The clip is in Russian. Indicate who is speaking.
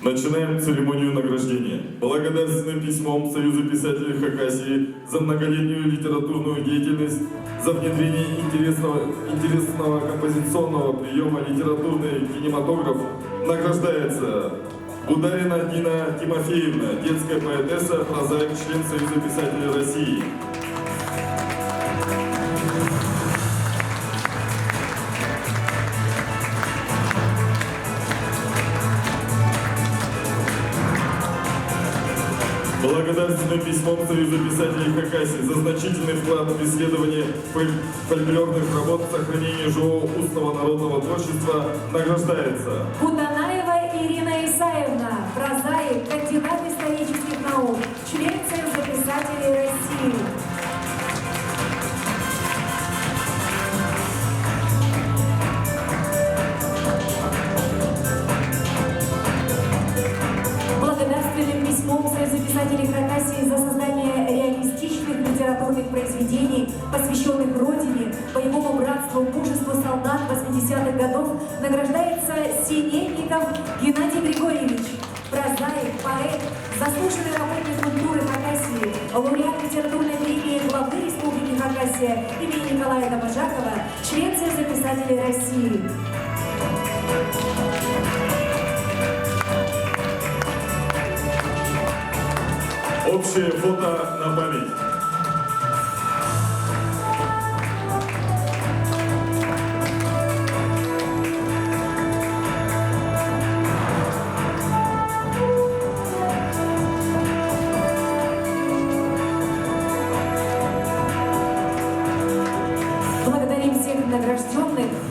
Speaker 1: Начинаем церемонию награждения. Благодарственным письмом Союза писателей Хакасии за многолетнюю литературную деятельность, за внедрение интересного композиционного приема литературный кинематограф награждается Бударина Нина Тимофеевна, детская поэтесса, прозаик, член Союза писателей России. Благодарственным письмом Союза писателей Хакасии за значительный вклад в исследование фольклорных работ, сохранение живого устного народного творчества награждается
Speaker 2: Кутанаева Ирина Исаевна, прозаик, кандидат исторических наук, член Союза писателей России. Благодарственным письмом Союза писателей Хакасии за создание реалистичных литературных произведений, посвященных Родине, боевому братству, мужеству солдат 80-х годов, награждается Синельников Геннадий Григорьевич, прозаик, поэт, заслуженный работник культуры Хакасии, лауреат литературной премии главы Республики Хакасия имени Николая Доможакова, член Союза писателей России.
Speaker 1: общее фото на память.
Speaker 2: Благодарим всех награжденных.